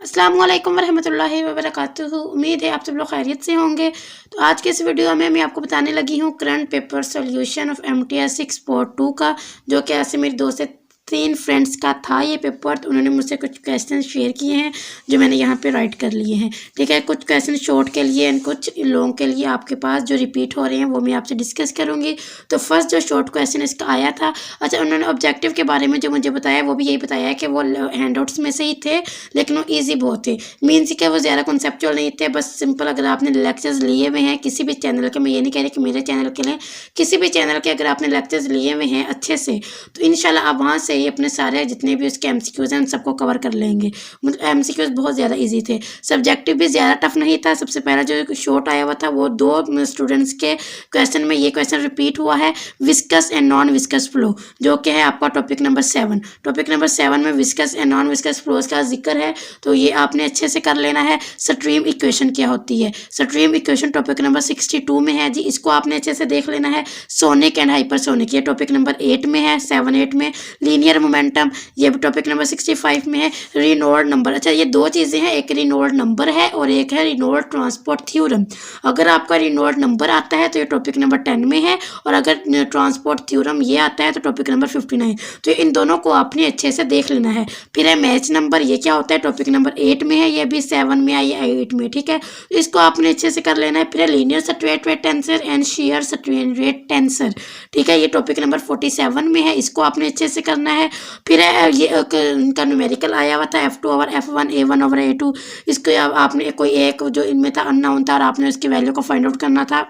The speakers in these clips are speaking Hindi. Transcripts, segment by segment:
अस्सलाम वालेकुम वरहमतुल्लाहि वबरकातुहू। उम्मीद है आप सब लोग खैरियत से होंगे। तो आज के इस वीडियो में मैं आपको बताने लगी हूँ current paper solution of MTS 6.2 का, जो कि ऐसे मेरे 2 से 3 फ्रेंड्स का था ये पेपर। तो उन्होंने मुझसे कुछ क्वेश्चन शेयर किए हैं जो मैंने यहाँ पे राइट कर लिए हैं। ठीक है, कुछ क्वेश्चन शॉर्ट के लिए एंड कुछ लॉन्ग के लिए आपके पास जो रिपीट हो रहे हैं वो मैं आपसे डिस्कस करूँगी। तो फर्स्ट जो शॉर्ट क्वेश्चन इसका आया था, अच्छा उन्होंने ऑब्जेक्टिव के बारे में जो मुझे बताया वो भी यही बताया है कि वो हैंडआउट्स में से ही थे, लेकिन वो ईजी बहुत थे। मीन्स कि वो ज़्यादा कॉन्सेप्चुअल नहीं थे, बस सिंपल अगर आपने लेक्चर्स लिए हुए हैं किसी भी चैनल के, मैं ये नहीं कह रही कि मेरे चैनल के लिए, किसी भी चैनल के अगर आपने लेक्चर्स लिए हुए हैं अच्छे से, तो इंशाल्लाह आप वहाँ से ही अपने सारे जितने भी उसके MCQs हैं उन सबको कवर कर लेंगे। मतलब MCQs बहुत ज़्यादा ईजी थे, सब्जेक्टिव भी ज़्यादा टफ नहीं था। सबसे पहला जो शॉर्ट आया हुआ था वो 2 स्टूडेंट्स के क्वेश्चन में ये क्वेश्चन रिपीट हुआ है, viscous and non viscous flow, जो कि है आपका टॉपिक नंबर 7। टॉपिक नंबर 7 में viscous and non viscous flows का जिक्र है, तो ये आपने अच्छे से कर लेना है। स्ट्रीम इक्वेशन क्या होती है, स्ट्रीम इक्वेशन टॉपिक नंबर 62 में है जी, इसको आपने अच्छे से देख लेना है। सोनिक एंड हाइपरसोनिक ये टॉपिक नंबर 8 में है, 7-8 में। लीनियर मोमेंटम ये भी टॉपिक नंबर 65 में है। रिनोल्ड नंबर, अच्छा ये 2 चीज़ें हैं, एक रिनोल्ड नंबर है और एक है रिनोल्ड ट्रांसपोर्ट थ्योरम। अगर आपका रिनोल्ड नंबर आता है तो ये टॉपिक नंबर 10 में है, और अगर ट्रांसपोर्ट थ्योरम ये आता है तो टॉपिक नंबर 59। तो इन दोनों को आपने अच्छे से देख लेना है। फिर है मैच नंबर, ये क्या होता है, टॉपिक नंबर 8 में है, ये भी 7 में है, ये 8 में। ठीक है, इसको आपने अच्छे से कर लेना है। फिर linear straight rate tensor and share straight rate tensor, ठीक है, ये टॉपिक नंबर 47 में है, इसको आपने अच्छे से करना है। फिर है ये इनका न्यूमेरिकल आया हुआ था F2 over F1 A1 over A2, इसको आपने कोई एक जो इनमें था अननोन था और आपने उसकी वैल्यू को फाइंड आउट करना था।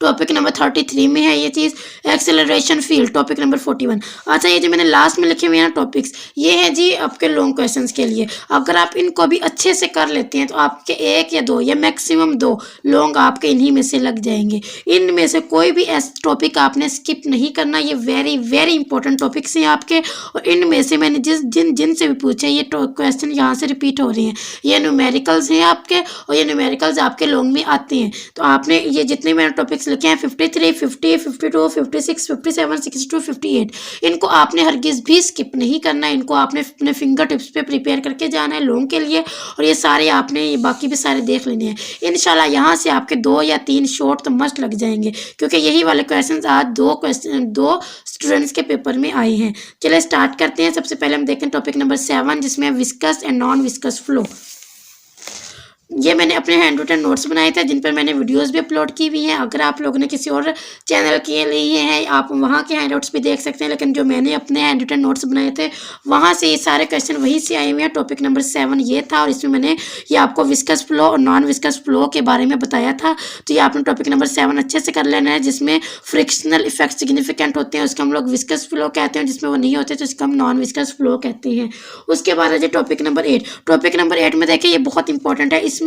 टॉपिक नंबर 33 में है ये चीज़। Acceleration field topic number 41। अच्छा ये जो मैंने लास्ट में लिखे हुए हैं ना टॉपिक्स, ये है जी आपके लॉन्ग क्वेश्चंस के लिए। अगर आप इनको भी अच्छे से कर लेते हैं तो आपके 1 या 2 या मैक्सिमम 2 लॉन्ग आपके इन्हीं में से लग जाएंगे। इनमें से कोई भी ऐसा टॉपिक आपने स्किप नहीं करना, ये वेरी वेरी इंपॉर्टेंट टॉपिक्स हैं आपके। और इनमें से मैंने जिन से भी पूछा ये क्वेश्चन यहाँ से रिपीट हो रहे हैं, ये न्यूमेरिकल्स हैं आपके, और ये न्यूमेरिकल्स आपके लॉन्ग में आते हैं। तो आपने ये जितने मैंने टॉपिक्स लिखे हैं 53, 50, 52, 56, 57, 62, 58, इनको आपने हरगिज़ भी स्किप नहीं करना है। इनको आपने अपने फिंगर टिप्स पे प्रिपेयर करके जाना है लॉन्ग के लिए, और ये सारे आपने ये बाकी भी सारे देख लेने हैं। इंशाल्लाह यहाँ से आपके 2 या 3 शॉर्ट तो मस्ट लग जाएंगे, क्योंकि यही वाले क्वेश्चन आज 2 स्टूडेंट्स के पेपर में आए हैं। चलिए स्टार्ट करते हैं। सबसे पहले हम देखते हैं टॉपिक नंबर 7, जिसमें viscous and non viscous flow. ये मैंने अपने हैंड रिटन नोट्स बनाए थे, जिन पर मैंने वीडियोस भी अपलोड की हुई हैं। अगर आप लोगों ने किसी और चैनल के लिए हैं, आप वहाँ के हैंड आउट्स भी देख सकते हैं, लेकिन जो मैंने अपने हैंड रिटन नोट्स बनाए थे वहाँ से ये सारे क्वेश्चन वहीं से आए हुए हैं। टॉपिक नंबर 7 ये था, और इसमें मैंने ये आपको विस्कस फ्लो और नॉन विस्कस फ्लो के बारे में बताया था। तो ये आपने टॉपिक नंबर 7 अच्छे से कर लेना है। जिसमें फ्रिक्शनल इफेक्ट सिग्निफिकेंट होते हैं उसको हम लोग विस्कस फ्लो कहते हैं, जिसमें वो नहीं होते तो इसको हम नॉन विस्कस फ्लो कहते हैं। उसके बाद है टॉपिक नंबर 8। टॉपिक नंबर 8 में देखिए ये बहुत इंपॉर्टेंट है। इसमें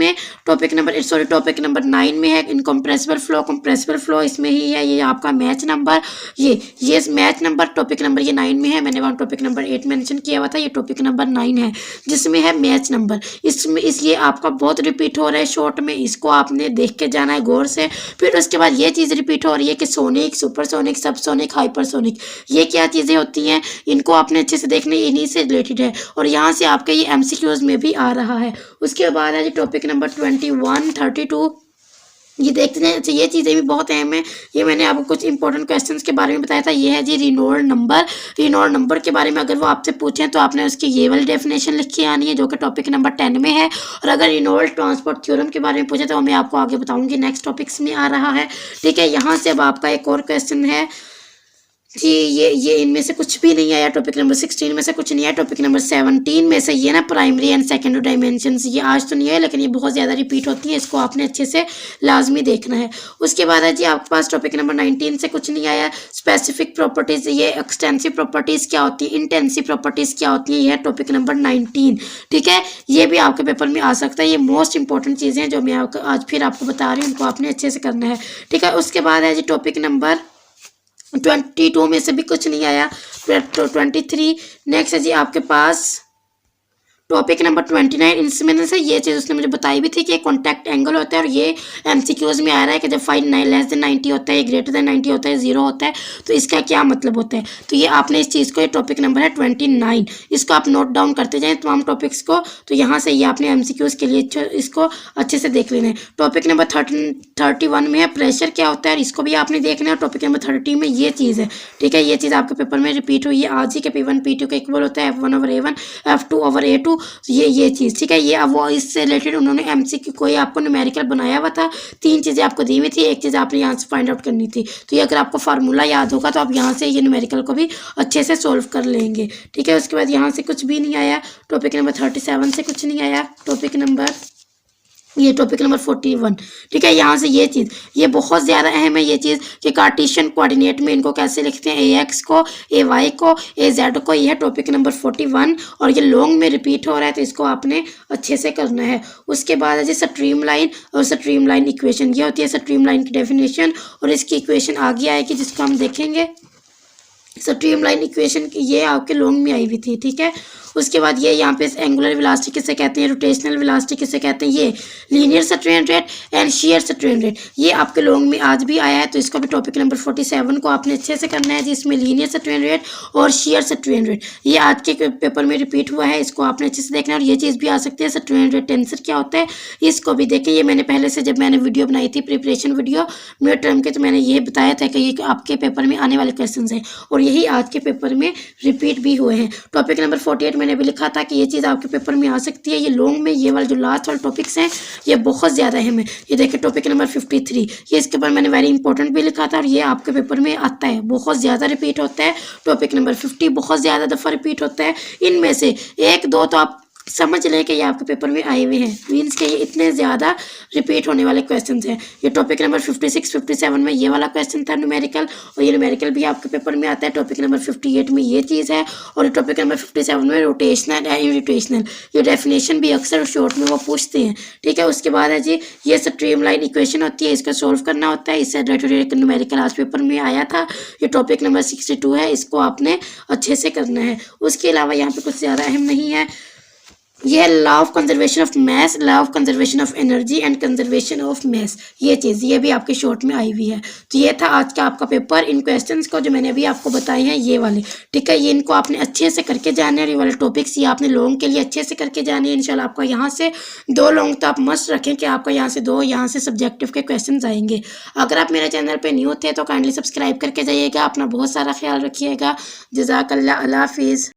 टॉपिक नंबर 9 में है इनकम्प्रेसिबल फ्लो, कंप्रेसिबल फ्लो इसमें ही है। ये आपका मैच नंबर, ये मैच नंबर टॉपिक नंबर ये 9 में है। मैंने वहाँ टॉपिक नंबर 8 मेंशन किया हुआ था, ये टॉपिक नंबर 9 है जिसमें है मैच नंबर। इसमें ये आपका बहुत रिपीट हो रहा है शॉर्ट में, इसको आपने देख के जाना है गौर से। फिर उसके बाद ये चीज़ रिपीट हो रही है कि सोनिक, सुपरसोनिक, सबसोनिक, हाइपरसोनिक, ये क्या चीज़ें होती हैं, इनको आपने अच्छे से देखना, इन्हीं से रिलेटेड है, और यहाँ से आपके ये MCQs में भी आ रहा है। उसके बाद है टॉपिक नंबर 21, 32, ये देखते हैं। अच्छा ये चीज़ें भी बहुत अहम है, ये मैंने आपको कुछ इंपॉर्टेंट क्वेश्चंस के बारे में बताया था। ये है जी रिनोल्ड नंबर। रिनोल्ड नंबर के बारे में अगर वो आपसे पूछें तो आपने उसकी ये वाली डेफिनेशन लिख के आनी है, जो कि टॉपिक नंबर 10 में है। और अगर रिनोल्ड ट्रांसपोर्ट थ्योरम के बारे में पूछे तो मैं आपको आगे बताऊंगी, नेक्स्ट टॉपिक्स में आ रहा है। ठीक है, यहाँ से अब आपका एक और क्वेश्चन है जी, ये इनमें से कुछ भी नहीं आया। टॉपिक नंबर 16 में से कुछ नहीं आया। टॉपिक नंबर 17 में से ये ना प्राइमरी एंड सेकेंडरी डायमेंशंस, ये आज तो नहीं है लेकिन ये बहुत ज़्यादा रिपीट होती है, इसको आपने अच्छे से लाजमी देखना है। उसके बाद है जी आपके पास टॉपिक नंबर 19 से कुछ नहीं आया। स्पेसिफिक प्रॉपर्टीज़, ये एक्सटेंसिव प्रॉपर्टीज़ क्या होती है, इंटेंसिव प्रॉपर्टीज़ क्या होती है, ये है टॉपिक नंबर 19। ठीक है, ये भी आपके पेपर में आ सकता है। ये मोस्ट इंपॉर्टेंट चीज़ें हैं जो मैं आज फिर आपको बता रही हूँ, इनको आपने अच्छे से करना है। ठीक है, उसके बाद है जी टॉपिक नंबर 22 में से भी कुछ नहीं आया। 23 नेक्स्ट है जी आपके पास टॉपिक नंबर 29 इसमें से ये चीज़ उसने मुझे बताई भी थी कि कॉन्टैक्ट एंगल होता है, और ये MCQs में आ रहा है कि जब फाइल लेस देन 90 होता है, ग्रेटर देन 90 होता है, 0 होता है, तो इसका क्या मतलब होता है। तो ये आपने इस चीज़ को, ये टॉपिक नंबर है 29, इसको आप नोट डाउन करते जाएँ तमाम टॉपिक्स को। तो यहाँ से ये आपने MCQs के लिए इसको अच्छे से देख लेना है। टॉपिक नंबर 31 में है प्रेशर क्या होता है, इसको भी आपने देखना है। टॉपिक नंबर 30 में ये चीज़ है, ठीक है, ये चीज़ आपके पेपर में रिपीट हुई है आज ही के P1 P2 के इक्वल होता है F1/A1 F2/A2, ये चीज़, ठीक है। ये अब वो इससे रिलेटेड उन्होंने MCQ कोई आपको न्यूमेरिकल बनाया हुआ था, 3 चीज़ें आपको दी हुई थी, एक चीज़ आपने यहाँ से फाइंड आउट करनी थी। तो ये अगर आपको फार्मूला याद होगा तो आप यहाँ से ये न्यूमेरिकल को भी अच्छे से सोल्व कर लेंगे, ठीक है। उसके बाद यहाँ से कुछ भी नहीं आया, टॉपिक नंबर 37 से कुछ नहीं आया, टॉपिक नंबर 41, ठीक है। यहाँ से ये चीज़, ये बहुत ज़्यादा अहम है ये चीज़ कि कार्टेशियन कोऑर्डिनेट में इनको कैसे लिखते हैं, AX को, AY को, AZ को। ये है टॉपिक नंबर 41 और ये लॉन्ग में रिपीट हो रहा है, तो इसको आपने अच्छे से करना है। उसके बाद है जी स्ट्रीम लाइन और स्ट्रीम लाइन इक्वेशन। ये होती है स्ट्रीम लाइन की डेफिनेशन, और इसकी इक्वेशन आगे आएगी जिसको हम देखेंगे। स्ट्रीम लाइन इक्वेशन ये आपके लॉन्ग में आई हुई थी, ठीक है। उसके बाद ये यहाँ पे एंगुलर वेलोसिटी किसे कहते हैं, रोटेशनल वेलोसिटी किसे कहते हैं, ये linear strain rate and shear strain rate, ये आपके लॉन्ग में आज भी आया है। तो इसको भी टॉपिक नंबर 47 को आपने अच्छे से करना है, जिसमें लीनियर स्ट्रेन रेट और शेयर स्ट्रेन रेट ये आज के पेपर में रिपीट हुआ है, इसको आपने अच्छे से देखना है। और ये चीज़ भी आ सकती है स्ट्रेन रेट टेंसर क्या होता है, इसको भी देखें। ये मैंने पहले से जब मैंने वीडियो बनाई थी प्रिपरेशन वीडियो मिड टर्म के, तो मैंने ये बताया था कि ये आपके पेपर में आने वाले क्वेश्चन हैं, और यही आज के पेपर में रिपीट भी हुए हैं। टॉपिक नंबर 48 मैंने भी लिखा था कि ये चीज़ आपके पेपर में आ सकती है। ये लॉन्ग में ये वाले जो लास्ट वाले टॉपिक्स हैं ये बहुत ज़्यादा अहम है। ये देखिए टॉपिक नंबर 53, ये इसके ऊपर मैंने वेरी इंपॉर्टेंट भी लिखा था, और ये आपके पेपर में आता है, बहुत ज़्यादा रिपीट होता है। टॉपिक नंबर 50 बहुत ज़्यादा दफ़ा रिपीट होता है। इनमें से 1-2 तो आप समझ लें कि ये आपके पेपर में आए हुए हैं, मीन्स के ये इतने ज़्यादा रिपीट होने वाले क्वेश्चन हैं। ये टॉपिक नंबर 56-57 में ये वाला क्वेश्चन था न्यूमेरिकल, और ये न्यूमेरिकल भी आपके पेपर में आता है। टॉपिक नंबर 58 में ये चीज़ है, और टॉपिक नंबर 57 में रोटेशनल एंड इरिटेशनल, ये डेफिनेशन भी अक्सर शॉर्ट में वो पूछते हैं, ठीक है। उसके बाद है जी ये स्ट्रीम लाइन इक्वेशन होती है, इसको सोल्व करना होता है। इससे रिलेटेड न्यूमेरिकल आज पेपर में आया था। ये टॉपिक नंबर 62 है, इसको आपने अच्छे से करना है। उसके अलावा यहाँ पे कुछ ज़्यादा अहम नहीं है। ये law of conservation of mass, law of conservation of energy and conservation of mass, ये चीज़ ये भी आपके शॉर्ट में आई हुई है। तो ये था आज का आपका पेपर। इन क्वेश्चंस को जो मैंने अभी आपको बताए हैं ये वाले, ठीक है, ये इनको आपने अच्छे से करके जाने, और ये वाले टॉपिक्स ये आपने लॉन्ग के लिए अच्छे से करके जाने हैं। इंशाल्लाह आपका यहाँ से 2 लॉन्ग तो आप मस्ट रखें कि आपका यहाँ से 2 यहाँ से सब्जेक्टिव के क्वेश्चन आएंगे। अगर आप मेरे चैनल पर न्यू थे तो काइंडली सब्सक्राइब करके जाइएगा। अपना बहुत सारा ख्याल रखिएगा। जज़ाकल्लाह, अल्लाह हाफिज़।